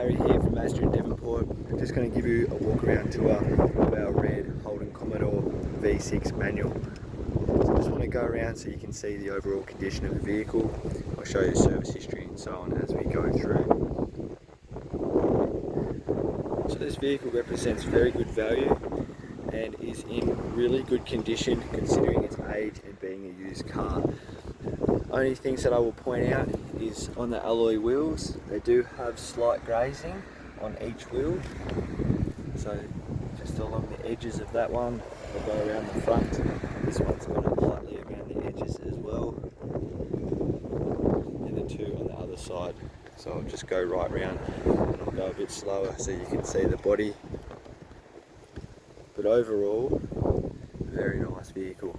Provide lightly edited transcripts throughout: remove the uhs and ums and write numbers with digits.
Gary here from Astor in Devonport. Just going to give you a walk around tour of our red Holden Commodore V6 manual. So I just want to go around so you can see the overall condition of the vehicle. I'll show you service history and so on as we go through. So this vehicle represents very good value and is in really good condition considering its age and being a used car. Only things that I will point out is on the alloy wheels, they do have slight grazing on each wheel. So just along the edges of that one, I'll go around the front. This one's got it lightly around the edges as well. And the two on the other side. So I'll just go right round and I'll go a bit slower so you can see the body. But overall, very nice vehicle.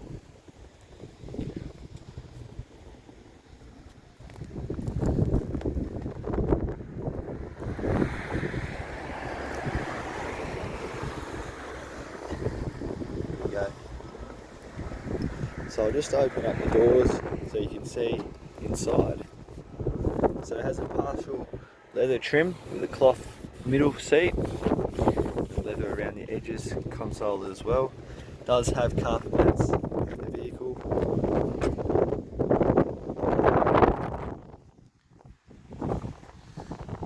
So I'll just open up the doors so you can see inside. So it has a partial leather trim with a cloth middle seat, leather around the edges, console as well. It does have carpet mats in the vehicle.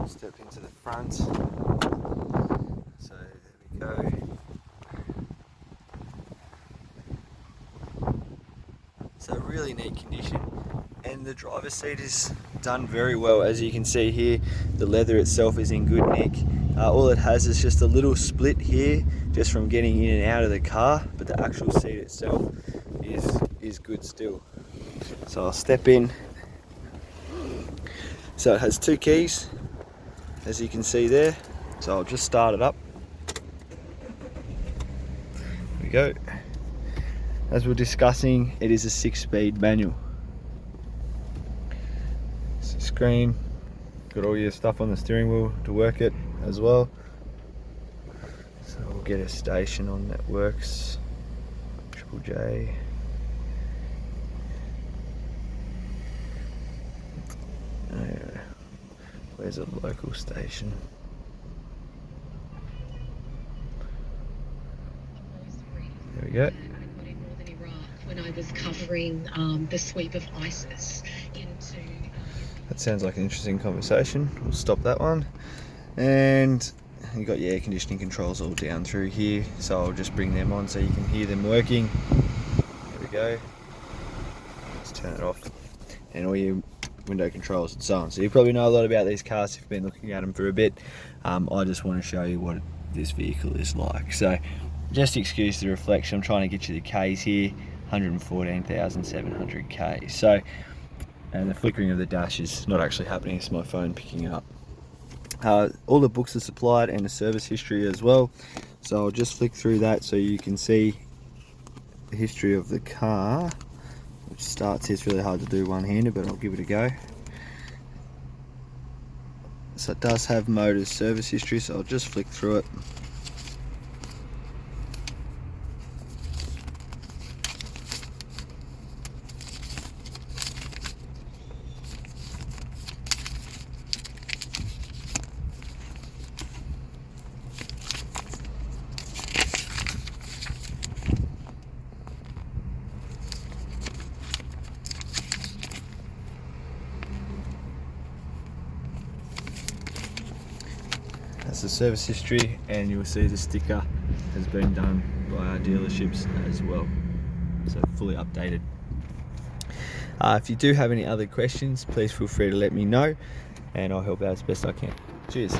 Step into the front. So there we go. So really neat condition, and the driver's seat is done very well. As you can see here, the leather itself is in good nick. All it has is just a little split here just from getting in and out of the car, but the actual seat itself is good still. So I'll step in. So it has two keys, as you can see there. So I'll just start it up. There we go. As we're discussing, it is a 6-speed manual. It's a screen, got all your stuff on the steering wheel to work it as well. So we'll get a station on that works. Triple J. Where's a local station? There we go. When I was covering the sweep of ISIS into... That sounds like an interesting conversation. We'll stop that one. And you got your air conditioning controls all down through here, so I'll just bring them on so you can hear them working. There we go. Let's turn it off. And all your window controls and so on. So you probably know a lot about these cars if you've been looking at them for a bit. I just want to show you what this vehicle is like. So just excuse the reflection, I'm trying to get you the Ks here. 114,700 K. So, and the flickering of the dash is not actually happening, it's my phone picking it up. All the books are supplied and a service history as well. So I'll just flick through that so you can see the history of the car, which starts here. It's really hard to do one-handed, but I'll give it a go. So it does have motors service history, so I'll just flick through it. That's the service history, and you'll see the sticker has been done by our dealerships as well, so fully updated. If you do have any other questions, please feel free to let me know and I'll help out as best I can. Cheers.